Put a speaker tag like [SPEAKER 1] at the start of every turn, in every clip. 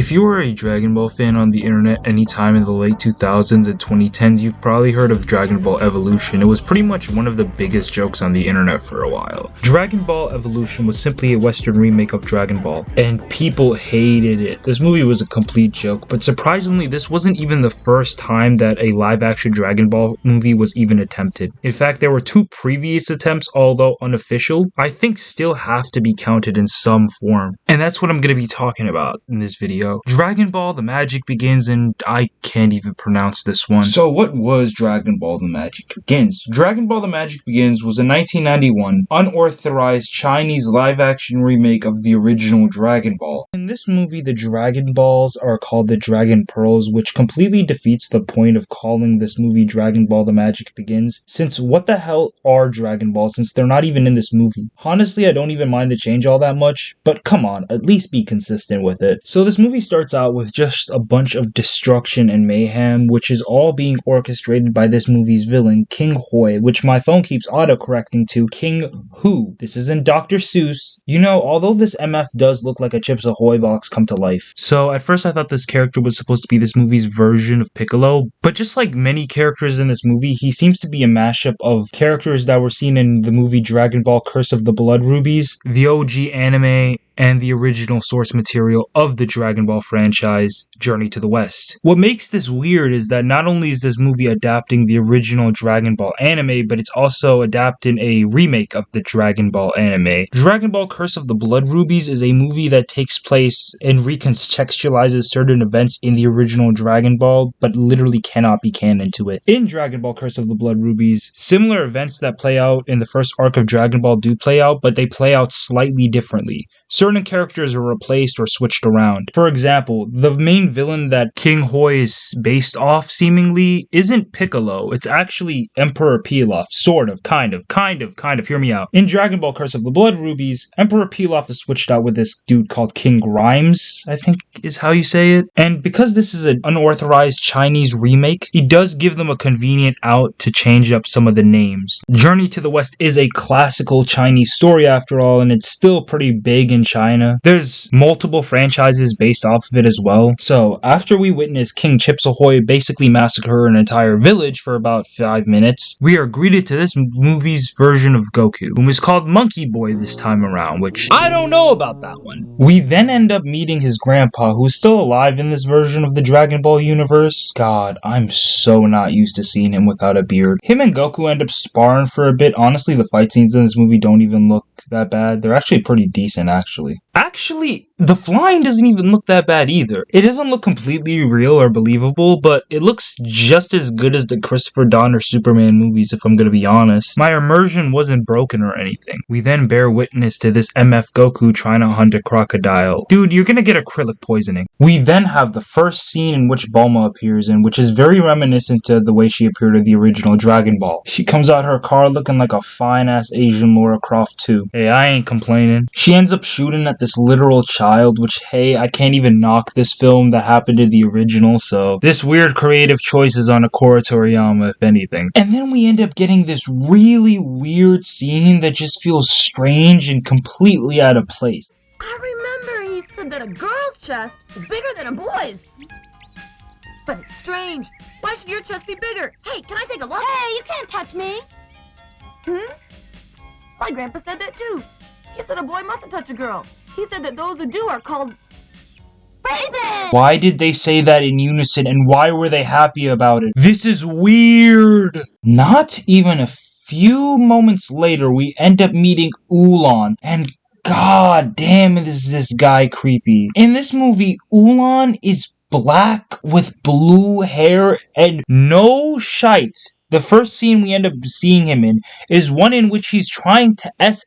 [SPEAKER 1] If you were a Dragon Ball fan on the internet anytime in the late 2000s and 2010s, you've probably heard of Dragon Ball Evolution. It was pretty much one of the biggest jokes on the internet for a while. Dragon Ball Evolution was simply a Western remake of Dragon Ball, and people hated it. This movie was a complete joke, but surprisingly, this wasn't even the first time that a live-action Dragon Ball movie was even attempted. In fact, there were two previous attempts, although unofficial, I think still have to be counted in some form. And that's what I'm going to be talking about in this video. Dragon Ball The Magic Begins, and I can't even pronounce this one. So what was Dragon Ball The Magic Begins? Dragon Ball The Magic Begins was a 1991 unauthorized Chinese live-action remake of the original Dragon Ball. In this movie, the Dragon Balls are called the Dragon Pearls, which completely defeats the point of calling this movie Dragon Ball The Magic Begins, since what the hell are Dragon Balls since they're not even in this movie? Honestly, I don't even mind the change all that much, but come on, at least be consistent with it. So this movie starts out with just a bunch of destruction and mayhem, which is all being orchestrated by this movie's villain, King Hui, which my phone keeps autocorrecting to King Who. This isn't Dr. Seuss. You know, although this MF does look like a Chips Ahoy box come to life. So at first I thought this character was supposed to be this movie's version of Piccolo, but just like many characters in this movie, he seems to be a mashup of characters that were seen in the movie Dragon Ball Curse of the Blood Rubies, the OG anime, and the original source material of the Dragon Ball franchise, Journey to the West. What makes this weird is that not only is this movie adapting the original Dragon Ball anime, but it's also adapting a remake of the Dragon Ball anime. Dragon Ball Curse of the Blood Rubies is a movie that takes place and recontextualizes certain events in the original Dragon Ball, but literally cannot be canon to it. In Dragon Ball Curse of the Blood Rubies, similar events that play out in the first arc of Dragon Ball do play out, but they play out slightly differently. Certain characters are replaced or switched around. For example, the main villain that King Hui is based off, seemingly, isn't Piccolo. It's actually Emperor Pilaf. Sort of, kind of, hear me out. In Dragon Ball Curse of the Blood Rubies, Emperor Pilaf is switched out with this dude called King Grimes, I think is how you say it. And because this is an unauthorized Chinese remake, he does give them a convenient out to change up some of the names. Journey to the West is a classical Chinese story after all, and it's still pretty big in China. There's multiple franchises based off of it as well. So after we witness King Chips Ahoy basically massacre an entire village for about 5 minutes, we are greeted to this movie's version of Goku, whom is called Monkey Boy this time around, which I don't know about that one. We then end up meeting his grandpa, who's still alive in this version of the Dragon Ball universe. God, I'm so not used to seeing him without a beard. Him and Goku end up sparring for a bit. Honestly, the fight scenes in this movie don't even look that bad. They're actually pretty decent, Actually, the flying doesn't even look that bad either. It doesn't look completely real or believable, but it looks just as good as the Christopher Donner Superman movies, if I'm gonna be honest. My immersion wasn't broken or anything. We then bear witness to this MF Goku trying to hunt a crocodile. Dude, you're gonna get acrylic poisoning. We then have the first scene in which Bulma appears in, which is very reminiscent to the way she appeared in the original Dragon Ball. She comes out her car looking like a fine-ass Asian Laura Croft too. Hey, I ain't complaining. She ends up shooting at this literal child, which, hey, I can't even knock this film that happened to the original, so this weird creative choice is on Akira Toriyama, if anything. And then we end up getting this really weird scene that just feels strange and completely out of place.
[SPEAKER 2] I remember he said that a girl's chest is bigger than a boy's. But it's strange. Why should your chest be bigger? Hey, can I take a look? Hey, you can't touch me. My grandpa said that too. He said a boy mustn't touch a girl. He said that those who do are called rapists.
[SPEAKER 1] Why did they say that in unison, and why were they happy about it? This is weird! Not even a few moments later, we end up meeting Ulan, and god damn is this guy creepy. In this movie, Ulan is black with blue hair and no shite. The first scene we end up seeing him in is one in which he's trying to SA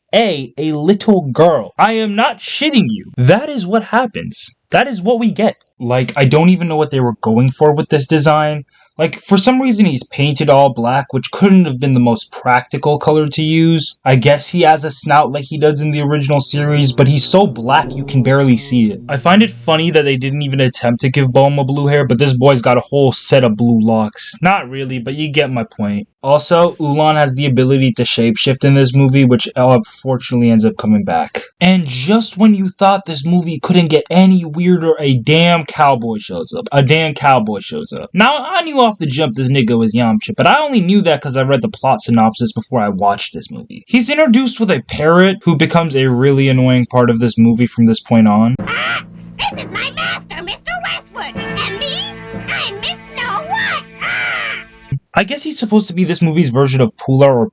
[SPEAKER 1] a little girl. I am not shitting you. That is what happens. That is what we get. Like, I don't even know what they were going for with this design. Like, for some reason he's painted all black, which couldn't have been the most practical color to use. I guess he has a snout like he does in the original series, but he's so black you can barely see it. I find it funny that they didn't even attempt to give Bulma blue hair, but this boy's got a whole set of blue locks. Not really, but you get my point. Also, Ulan has the ability to shapeshift in this movie, which unfortunately ends up coming back. And just when you thought this movie couldn't get any weirder, a damn cowboy shows up. Now, I knew off the jump this nigga was Yamcha, but I only knew that because I read the plot synopsis before I watched this movie. He's introduced with a parrot who becomes a really annoying part of this movie from this point on.
[SPEAKER 3] This is my master, Mr. Westwood, and me, I'm Miss Snow White.
[SPEAKER 1] I guess he's supposed to be this movie's version of Polar,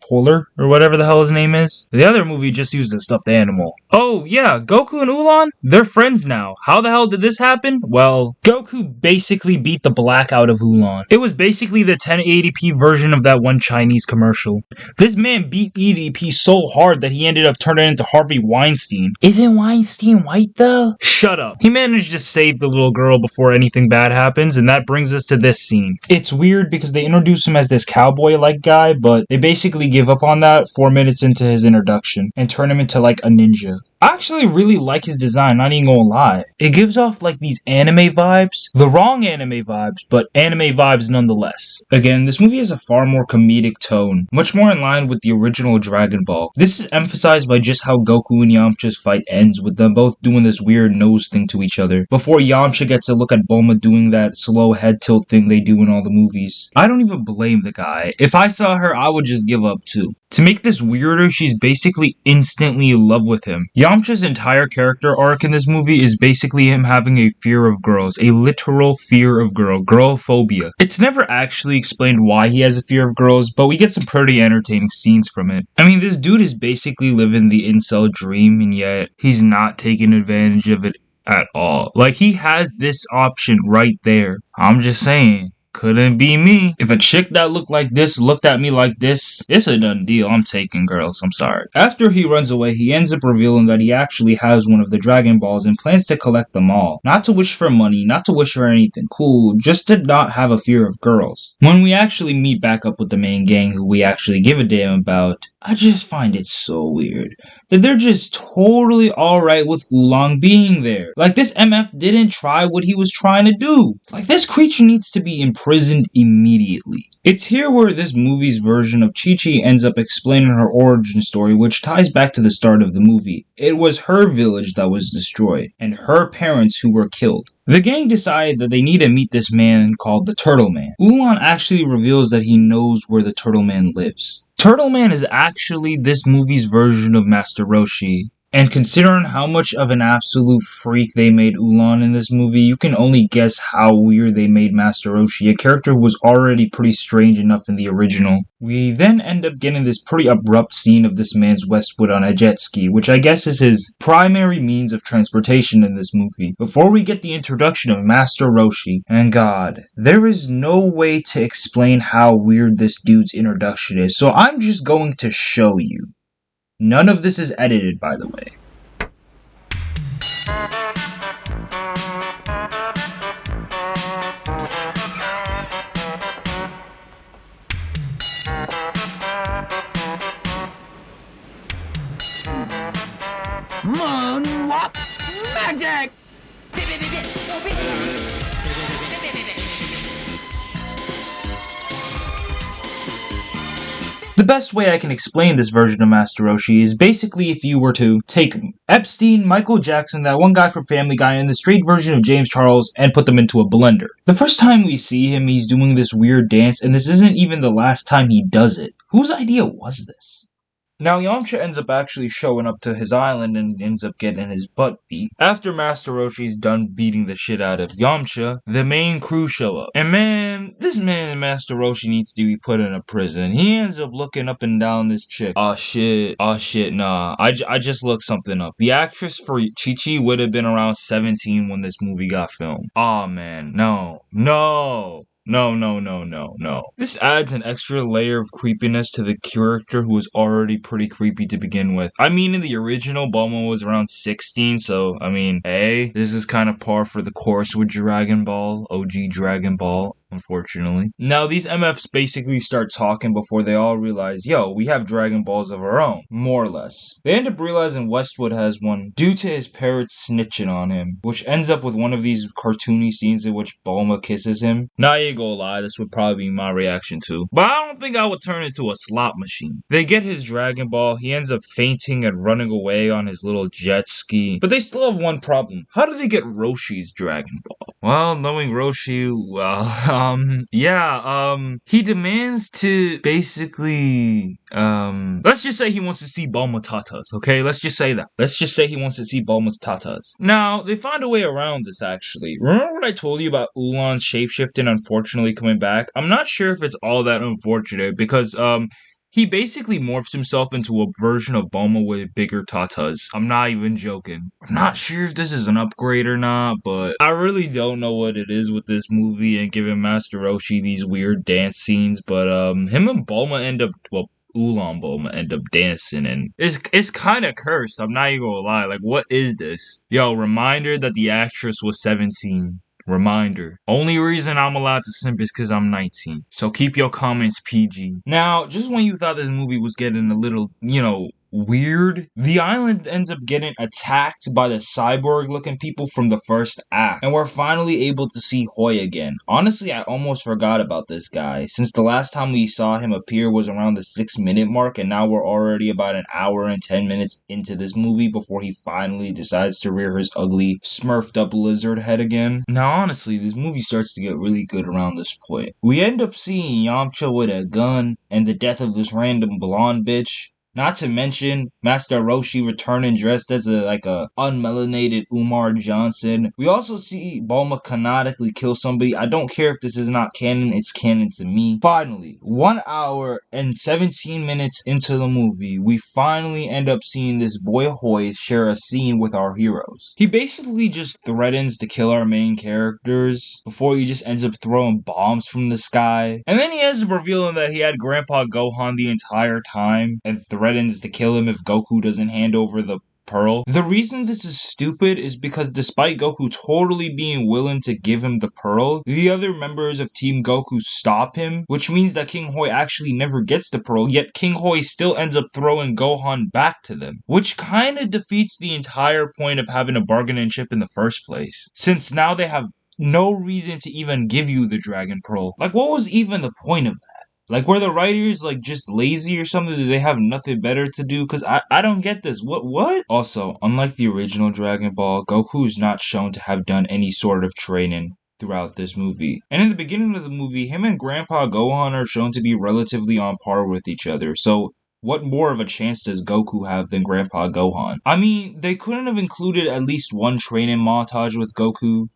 [SPEAKER 1] or whatever the hell his name is. The other movie just used a stuffed animal. Oh, yeah, Goku and Ulan, they're friends now. How the hell did this happen? Well, Goku basically beat the black out of Ulan. It was basically the 1080p version of that one Chinese commercial. This man beat EDP so hard that he ended up turning into Harvey Weinstein. Isn't Weinstein white, though? Shut up. He managed to save the little girl before anything bad happens, and that brings us to this scene. It's weird because they introduce him as this cowboy-like guy, but they basically give up on that 4 minutes into his introduction and turn him into like a ninja. I actually really like his design, not even gonna lie. It gives off like these anime vibes. The wrong anime vibes, but anime vibes nonetheless. Again, this movie has a far more comedic tone, much more in line with the original Dragon Ball. This is emphasized by just how Goku and Yamcha's fight ends, with them both doing this weird nose thing to each other, before Yamcha gets a look at Bulma doing that slow head tilt thing they do in all the movies. I don't even blame the guy. If I saw her, I would just give up too. To make this weirder, she's basically instantly in love with him. Yamcha's entire character arc in this movie is basically him having a fear of girls, a literal fear of girl phobia. It's never actually explained why he has a fear of girls, but we get some pretty entertaining scenes from it. I mean, this dude is basically living the incel dream, and yet he's not taking advantage of it at all. Like, he has this option right there. I'm just saying. Couldn't be me. If a chick that looked like this looked at me like this, it's a done deal. I'm taking girls. I'm sorry. After he runs away, he ends up revealing that he actually has one of the Dragon Balls and plans to collect them all. Not to wish for money, not to wish for anything cool, just to not have a fear of girls. When we actually meet back up with the main gang who we actually give a damn about, I just find it so weird that they're just totally alright with Oolong being there. Like, this MF didn't try what he was trying to do. Like, this creature needs to be imprisoned immediately. It's here where this movie's version of Chi-Chi ends up explaining her origin story, which ties back to the start of the movie. It was her village that was destroyed, and her parents who were killed. The gang decide that they need to meet this man called the Turtle Man. Ulan actually reveals that he knows where the Turtle Man lives. Turtle Man is actually this movie's version of Master Roshi. And considering how much of an absolute freak they made Ulan in this movie, you can only guess how weird they made Master Roshi, a character who was already pretty strange enough in the original. We then end up getting this pretty abrupt scene of this man's Westwood on a jet ski, which I guess is his primary means of transportation in this movie, before we get the introduction of Master Roshi. And God, there is no way to explain how weird this dude's introduction is, so I'm just going to show you. None of this is edited, by the way.
[SPEAKER 3] Moonwalk magic!
[SPEAKER 1] The best way I can explain this version of Master Roshi is basically if you were to take Epstein, Michael Jackson, that one guy from Family Guy, and the straight version of James Charles and put them into a blender. The first time we see him, he's doing this weird dance, and this isn't even the last time he does it. Whose idea was this? Now, Yamcha ends up actually showing up to his island and ends up getting his butt beat. After Master Roshi's done beating the shit out of Yamcha, the main crew show up. And man, this man, Master Roshi, needs to be put in a prison. He ends up looking up and down this chick. Aw shit, nah. I just looked something up. The actress for Chi-Chi would have been around 17 when this movie got filmed. Aw man, no. No. This adds an extra layer of creepiness to the character who was already pretty creepy to begin with. I mean, in the original, Bulma was around 16, so, I mean, hey, this is kind of par for the course with Dragon Ball, OG Dragon Ball. unfortunately. Now, these MFs basically start talking before they all realize, yo, we have Dragon Balls of our own, more or less. They end up realizing Westwood has one due to his parrots snitching on him, which ends up with one of these cartoony scenes in which Bulma kisses him. Now, you ain't gonna lie, this would probably be my reaction too. But I don't think I would turn into a slot machine. They get his Dragon Ball, he ends up fainting and running away on his little jet ski. But they still have one problem. How do they get Roshi's Dragon Ball? Well, knowing Roshi, well, he demands to basically, let's just say he wants to see Bulma tatas, okay? Let's just say that. Let's just say he wants to see Bulma's tatas. Now, they find a way around this, actually. Remember what I told you about Ulan's shapeshifting unfortunately coming back? I'm not sure if it's all that unfortunate, because, he basically morphs himself into a version of Bulma with bigger tatas. I'm not even joking. I'm not sure if this is an upgrade or not, but I really don't know what it is with this movie and giving Master Roshi these weird dance scenes, but him and Bulma end up, Ulan Bulma end up dancing, and it's kind of cursed. I'm not even gonna lie. Like, what is this? Yo, reminder that the actress was 17. Reminder. Only reason I'm allowed to simp is because I'm 19. So keep your comments PG. Now, just when you thought this movie was getting a little, weird, the island ends up getting attacked by the cyborg-looking people from the first act, and we're finally able to see Hoi again. Honestly, I almost forgot about this guy, since the last time we saw him appear was around the 6-minute mark, and now we're already about an hour and 10 minutes into this movie before he finally decides to rear his ugly, smurfed-up lizard head again. Now, honestly, this movie starts to get really good around this point. We end up seeing Yamcha with a gun, and the death of this random blonde bitch. Not to mention Master Roshi returning dressed as a unmelanated Umar Johnson. We also see Bulma canonically kill somebody. I don't care if this is not canon, it's canon to me. Finally, 1 hour and 17 minutes into the movie, we finally end up seeing this boy Hoi share a scene with our heroes. He basically just threatens to kill our main characters before he just ends up throwing bombs from the sky. And then he ends up revealing that he had Grandpa Gohan the entire time and threatens to kill him if Goku doesn't hand over the pearl. The reason this is stupid is because despite Goku totally being willing to give him the pearl, the other members of Team Goku stop him, which means that King Hoi actually never gets the pearl, yet King Hoi still ends up throwing Gohan back to them, which kinda defeats the entire point of having a bargaining chip in the first place, since now they have no reason to even give you the Dragon Pearl. Like, what was even the point of that? Like, were the writers, just lazy or something? Did they have nothing better to do? Because I don't get this. What? Also, unlike the original Dragon Ball, Goku is not shown to have done any sort of training throughout this movie. And in the beginning of the movie, him and Grandpa Gohan are shown to be relatively on par with each other. So, what more of a chance does Goku have than Grandpa Gohan? I mean, they couldn't have included at least one training montage with Goku.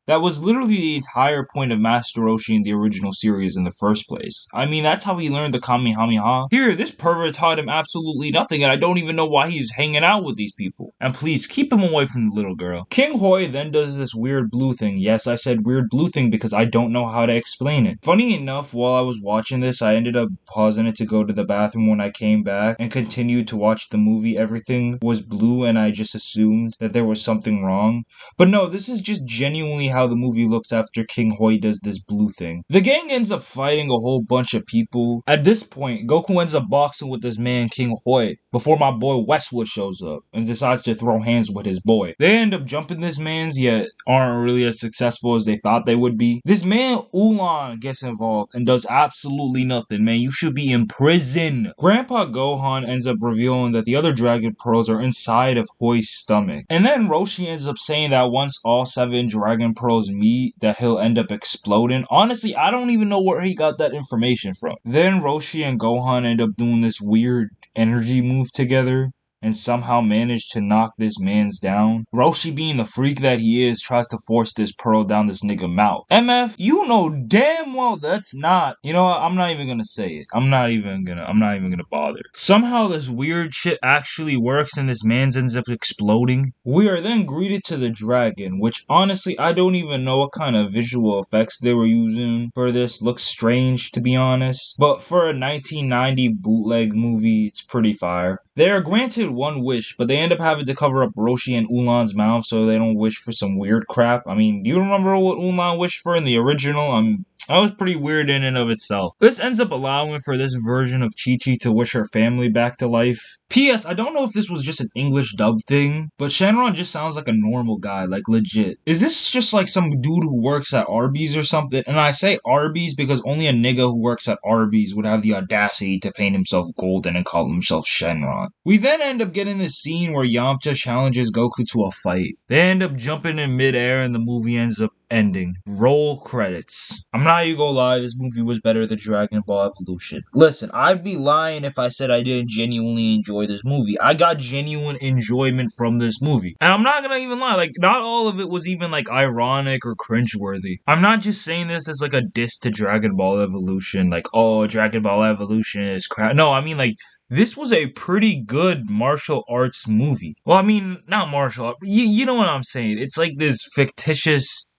[SPEAKER 1] That was literally the entire point of Master Roshi in the original series in the first place. I mean, that's how he learned the Kamehameha. Here, this pervert taught him absolutely nothing, and I don't even know why he's hanging out with these people. And please, keep him away from the little girl. King Hoi then does this weird blue thing. Yes, I said weird blue thing because I don't know how to explain it. Funny enough, while I was watching this, I ended up pausing it to go to the bathroom when I came back and continued to watch the movie. Everything was blue, and I just assumed that there was something wrong. But no, this is just genuinely how the movie looks after King Hoi does this blue thing. The gang ends up fighting a whole bunch of people. At this point, Goku ends up boxing with this man King Hoi before my boy Westwood shows up and decides to throw hands with his boy. They end up jumping this man's, yet aren't really as successful as they thought they would be. This man Ulan gets involved and does absolutely nothing, man. You should be in prison. Grandpa Gohan ends up revealing that the other Dragon Pearls are inside of Hoi's stomach. And then Roshi ends up saying that once all 7 Dragon Pearls meet, that he'll end up exploding. Honestly, I don't even know where he got that information from. Then Roshi and Gohan end up doing this weird energy move together and somehow manage to knock this man's down. Roshi, being the freak that he is, tries to force this pearl down this nigga mouth. MF, you know damn well that's not. You know what? I'm not even gonna say it. I'm not even gonna bother. Somehow this weird shit actually works and this man's ends up exploding. We are then greeted to the dragon, which honestly I don't even know what kind of visual effects they were using for this. Looks strange, to be honest. But for a 1990 bootleg movie, it's pretty fire. They are granted one wish, but they end up having to cover up Roshi and Ulan's mouth so they don't wish for some weird crap. I mean, do you remember what Ulan wished for in the original? That was pretty weird in and of itself. This ends up allowing for this version of Chi-Chi to wish her family back to life. P.S. I don't know if this was just an English dub thing, but Shenron just sounds like a normal guy, like legit. Is this just like some dude who works at Arby's or something? And I say Arby's because only a nigga who works at Arby's would have the audacity to paint himself golden and call himself Shenron. We then end up getting this scene where Yamcha challenges Goku to a fight. They end up jumping in midair and the movie ends up ending. Roll credits. I'm not even gonna lie, this movie was better than Dragon Ball Evolution. Listen, I'd be lying if I said I didn't genuinely enjoy this movie. I got genuine enjoyment from this movie. And I'm not gonna even lie, like, not all of it was even, like, ironic or cringeworthy. I'm not just saying this as, like, a diss to Dragon Ball Evolution, like, oh, Dragon Ball Evolution is crap. No, I mean, like, this was a pretty good martial arts movie. Well, I mean, not martial arts, you know what I'm saying. It's like this fictitious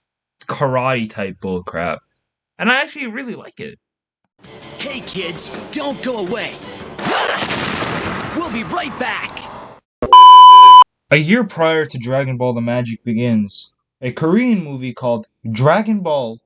[SPEAKER 1] karate type bullcrap. And I actually really like it.
[SPEAKER 4] Hey kids, don't go away. We'll be right back.
[SPEAKER 1] A year prior to Dragon Ball The Magic Begins, a Korean movie called Dragon Ball,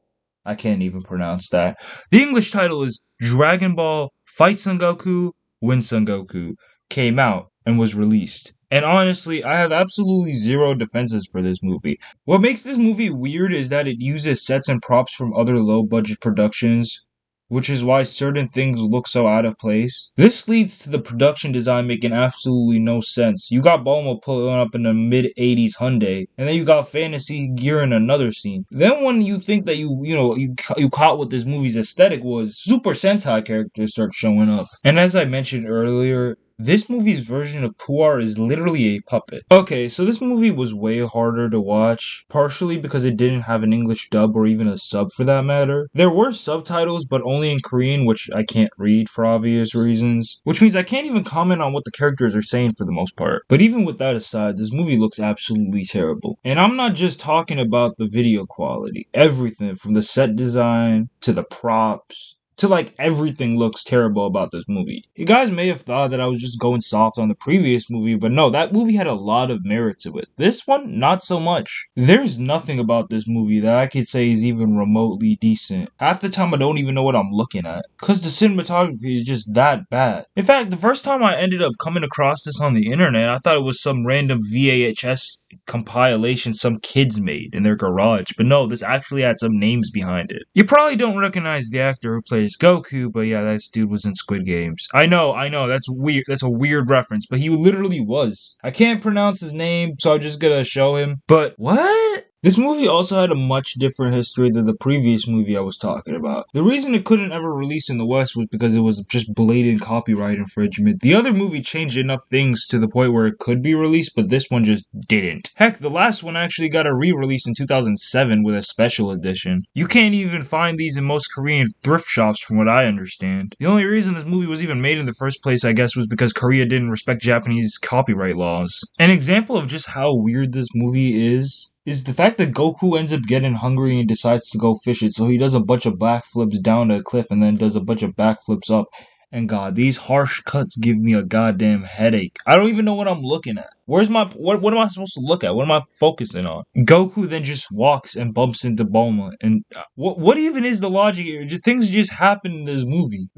[SPEAKER 1] I can't even pronounce that. The English title is Dragon Ball Fight Son Goku, Win Son Goku, came out and was released. And honestly, I have absolutely zero defenses for this movie. What makes this movie weird is that it uses sets and props from other low-budget productions, which is why certain things look so out of place. This leads to the production design making absolutely no sense. You got Bulma pulling up in a mid-80s Hyundai, and then you got Fantasy Gear in another scene. Then when you think that you caught what this movie's aesthetic was, Super Sentai characters start showing up. And as I mentioned earlier, this movie's version of Puar is literally a puppet. Okay, so this movie was way harder to watch, partially because it didn't have an English dub or even a sub for that matter. There were subtitles, but only in Korean, which I can't read for obvious reasons, which means I can't even comment on what the characters are saying for the most part. But even with that aside, this movie looks absolutely terrible. And I'm not just talking about the video quality. Everything from the set design to the props to like everything looks terrible about this movie. You guys may have thought that I was just going soft on the previous movie, but no, that movie had a lot of merit to it. This one, not so much. There's nothing about this movie that I could say is even remotely decent. Half the time I don't even know what I'm looking at, cause the cinematography is just that bad. In fact, the first time I ended up coming across this on the internet, I thought it was some random VHS compilation some kids made in their garage, but no, this actually had some names behind it. You probably don't recognize the actor who plays Goku, but yeah, that dude was in Squid Games. I know, that's weird, that's a weird reference, but he literally was. I can't pronounce his name, so I'm just gonna show him, but what? This movie also had a much different history than the previous movie I was talking about. The reason it couldn't ever release in the West was because it was just blatant copyright infringement. The other movie changed enough things to the point where it could be released, but this one just didn't. Heck, the last one actually got a re-release in 2007 with a special edition. You can't even find these in most Korean thrift shops from what I understand. The only reason this movie was even made in the first place, I guess, was because Korea didn't respect Japanese copyright laws. An example of just how weird this movie is the fact that Goku ends up getting hungry and decides to go fish it, so he does a bunch of backflips down a cliff and then does a bunch of backflips up. And God, these harsh cuts give me a goddamn headache. I don't even know what I'm looking at. What am I supposed to look at? What am I focusing on? Goku then just walks and bumps into Bulma. And what even is the logic here? Things just happen in this movie.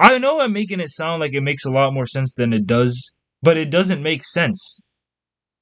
[SPEAKER 1] I know I'm making it sound like it makes a lot more sense than it does, but it doesn't make sense.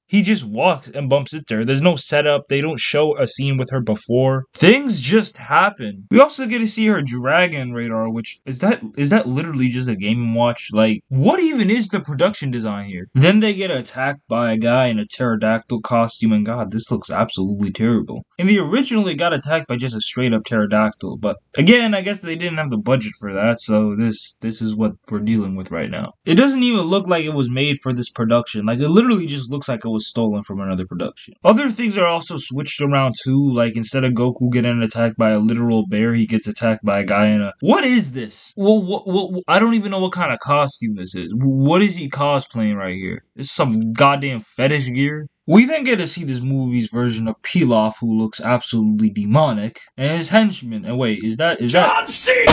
[SPEAKER 1] He just walks and bumps into her. There's no setup. They don't show a scene with her before. Things just happen. We also get to see her Dragon Radar, which is that literally just a Game & Watch? Like, what even is the production design here? Then they get attacked by a guy in a pterodactyl costume, and God, this looks absolutely terrible. And they originally got attacked by just a straight up pterodactyl, but again, I guess they didn't have the budget for that, so this is what we're dealing with right now. It doesn't even look like it was made for this production. Like, it literally just looks like it was stolen from another production. Other things are also switched around too, like instead of Goku getting attacked by a literal bear, he gets attacked by a guy in a... What is this? Well, I don't even know what kind of costume this is. What is he cosplaying right here? This is some goddamn fetish gear? We then get to see this movie's version of Pilaf, who looks absolutely demonic, and his henchman. And wait, is that...
[SPEAKER 4] John Cena!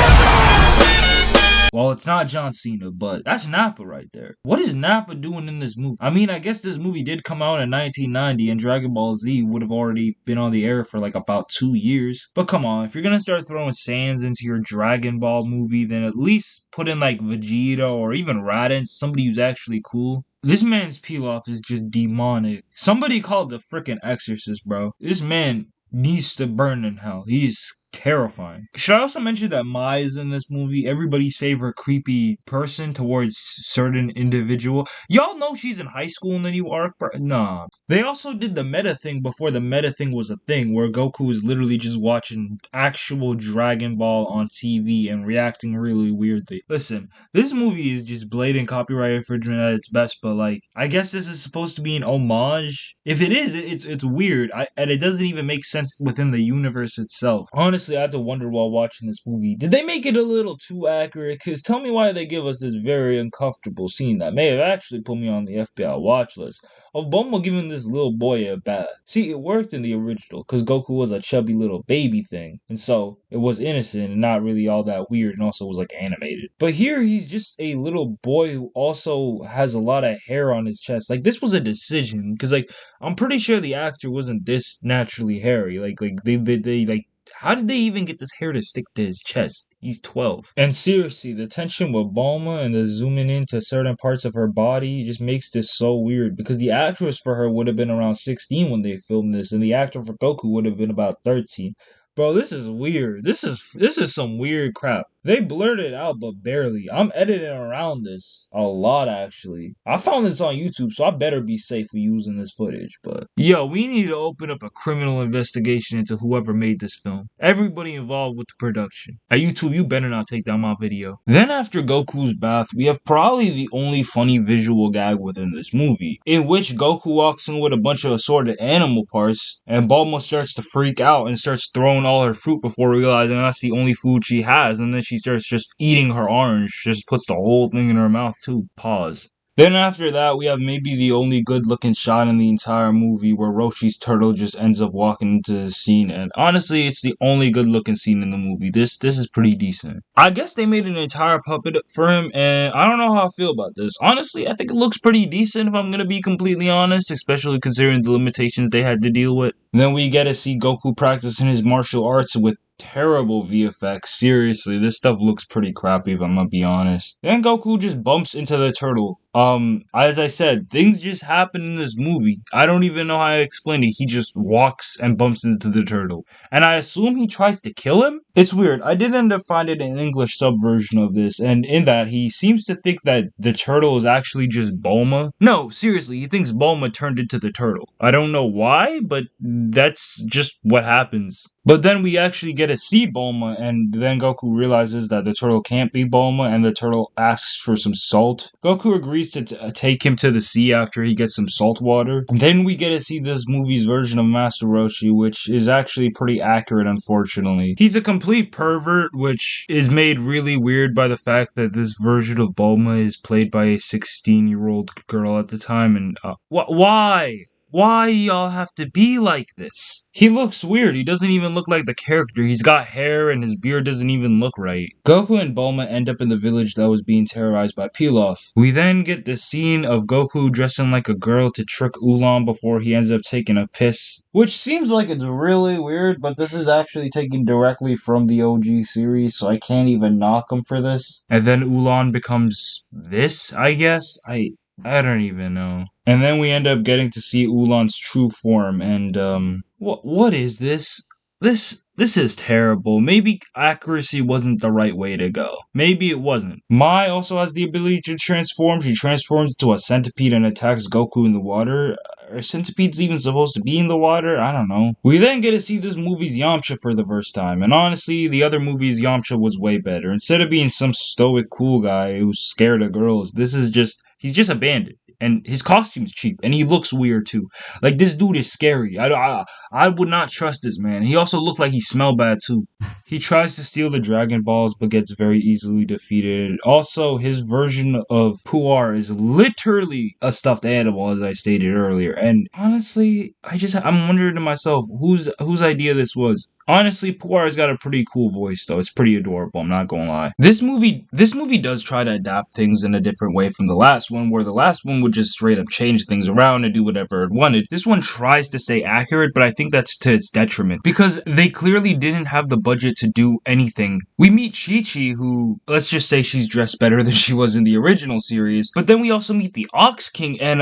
[SPEAKER 1] Well, it's not John Cena, but that's Nappa right there. What is Nappa doing in this movie? I mean, I guess this movie did come out in 1990 and Dragon Ball Z would have already been on the air for like about 2 years. But come on, if you're gonna start throwing Saiyans into your Dragon Ball movie, then at least put in like Vegeta or even Raditz, somebody who's actually cool. This man's peel off is just demonic. Somebody called the freaking Exorcist, bro. This man needs to burn in hell. He is terrifying. Should I also mention that Mai is in this movie? Everybody's favorite creepy person towards certain individual. Y'all know she's in high school in the new arc, bro? Nah. They also did the meta thing before the meta thing was a thing, where Goku is literally just watching actual Dragon Ball on TV and reacting really weirdly. Listen, this movie is just blatant copyright infringement at its best, but like, I guess this is supposed to be an homage. If it is, it's weird, and it doesn't even make sense within the universe itself. Honestly, I had to wonder while watching this movie, did they make it a little too accurate? Because tell me why they give us this very uncomfortable scene that may have actually put me on the FBI watch list of Bulma giving this little boy a bath. See, it worked in the original because Goku was a chubby little baby thing, and so it was innocent and not really all that weird, and also was like animated. But here he's just a little boy who also has a lot of hair on his chest. Like, this was a decision because like I'm pretty sure the actor wasn't this naturally hairy. Like they like, how did they even get this hair to stick to his chest? He's 12. And seriously, the tension with Bulma and the zooming into certain parts of her body just makes this so weird because the actress for her would have been around 16 when they filmed this, and the actor for Goku would have been about 13. Bro, this is weird. This is some weird crap. They blurred it out, but barely. I'm editing around this a lot, actually. I found this on YouTube, so I better be safe with using this footage, but... Yo, we need to open up a criminal investigation into whoever made this film. Everybody involved with the production. At YouTube, you better not take down my video. Then after Goku's bath, we have probably the only funny visual gag within this movie, in which Goku walks in with a bunch of assorted animal parts, and Bulma starts to freak out and starts throwing all her fruit before realizing that's the only food she has, and then she starts just eating her orange, just puts the whole thing in her mouth too. Pause. Then after that, we have maybe the only good-looking shot in the entire movie where Roshi's turtle just ends up walking into the scene, and honestly, it's the only good-looking scene in the movie. This is pretty decent. I guess they made an entire puppet for him, and I don't know how I feel about this. Honestly, I think it looks pretty decent if I'm gonna be completely honest, especially considering the limitations they had to deal with. And then we get to see Goku practicing his martial arts with terrible VFX. Seriously, this stuff looks pretty crappy if I'm gonna be honest. Then Goku just bumps into the turtle. As I said, things just happen in this movie. I don't even know how to explain it. He just walks and bumps into the turtle. And I assume he tries to kill him? It's weird. I did end up finding an English subversion of this, and in that, he seems to think that the turtle is actually just Bulma. No, seriously, he thinks Bulma turned into the turtle. I don't know why, but that's just what happens. But then we actually get to see Bulma, and then Goku realizes that the turtle can't be Bulma, and the turtle asks for some salt. Goku agrees to take him to the sea after he gets some salt water. And then we get to see this movie's version of Master Roshi, which is actually pretty accurate, unfortunately. He's a complete pervert, which is made really weird by the fact that this version of Bulma is played by a 16-year-old girl at the time, and why? Why y'all have to be like this? He looks weird. He doesn't even look like the character. He's got hair and his beard doesn't even look right. Goku and Bulma end up in the village that was being terrorized by Pilaf. We then get the scene of Goku dressing like a girl to trick Ulan before he ends up taking a piss. Which seems like it's really weird, but this is actually taken directly from the OG series, so I can't even knock him for this. And then Ulan becomes this, I guess? I don't even know. And then we end up getting to see Ulan's true form, and what is this? This is terrible. Maybe accuracy wasn't the right way to go. Maybe it wasn't. Mai also has the ability to transform. She transforms into a centipede and attacks Goku in the water. Are centipedes even supposed to be in the water? I don't know. We then get to see this movie's Yamcha for the first time, and honestly, the other movie's Yamcha was way better. Instead of being some stoic cool guy who's scared of girls, he's just a bandit. And his costume's cheap, and he looks weird too. Like, this dude is scary. I would not trust this man. He also looked like he smelled bad too. He tries to steal the Dragon Balls, but gets very easily defeated. Also, his version of Puar is literally a stuffed animal, as I stated earlier. And honestly, I'm wondering to myself, whose idea this was. Honestly, Puar's got a pretty cool voice though. It's pretty adorable, I'm not gonna lie. This movie does try to adapt things in a different way from the last one, where the last one would just straight up change things around and do whatever it wanted. This one tries to stay accurate, but I think that's to its detriment, because they clearly didn't have the budget to do anything. We meet Chi-Chi, who, let's just say she's dressed better than she was in the original series, but then we also meet the Ox King, and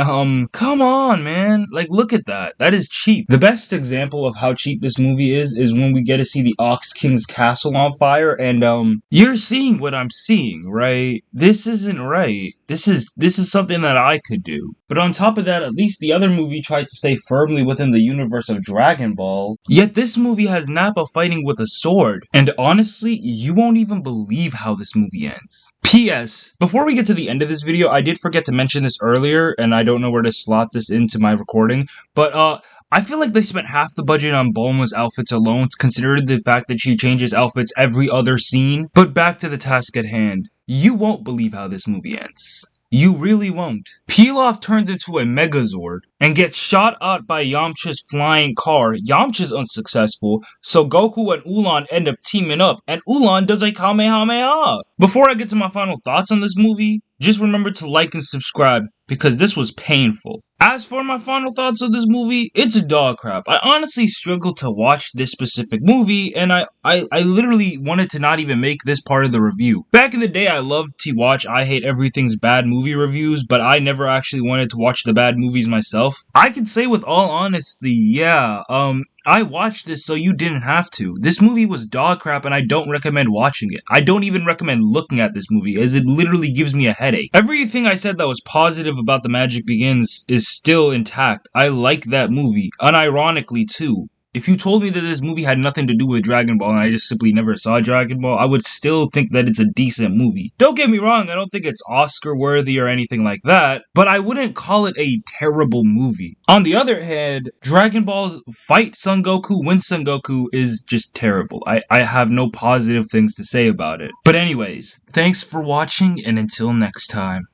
[SPEAKER 1] come on, man. Like, look at that. That is cheap. The best example of how cheap this movie is when we get to see the Ox King's castle on fire, and you're seeing what I'm seeing, right? This isn't right. This is something that I could do. But on top of that, at least the other movie tried to stay firmly within the universe of Dragon Ball. Yet this movie has Nappa fighting with a sword. And honestly, you won't even believe how this movie ends. P.S. Before we get to the end of this video, I did forget to mention this earlier, and I don't know where to slot this into my recording, but I feel like they spent half the budget on Bulma's outfits alone, considering the fact that she changes outfits every other scene. But back to the task at hand. You won't believe how this movie ends. You really won't. Pilaf turns into a Megazord and gets shot out by Yamcha's flying car. Yamcha's unsuccessful, so Goku and Ulan end up teaming up, and Ulan does a Kamehameha. Before I get to my final thoughts on this movie, just remember to like and subscribe, because this was painful. As for my final thoughts of this movie, it's a dog crap. I honestly struggled to watch this specific movie, and I literally wanted to not even make this part of the review. Back in the day, I loved to watch I Hate Everything's bad movie reviews, but I never actually wanted to watch the bad movies myself. I can say with all honesty, yeah, I watched this so you didn't have to. This movie was dog crap, and I don't recommend watching it. I don't even recommend looking at this movie, as it literally gives me a headache. Everything I said that was positive about The Magic Begins is still intact. I like that movie, unironically too. If you told me that this movie had nothing to do with Dragon Ball and I just simply never saw Dragon Ball, I would still think that it's a decent movie. Don't get me wrong, I don't think it's Oscar worthy or anything like that, but I wouldn't call it a terrible movie. On the other hand, Dragon Ball's fight Son Goku, win Son Goku is just terrible. I have no positive things to say about it. But anyways, thanks for watching, and until next time.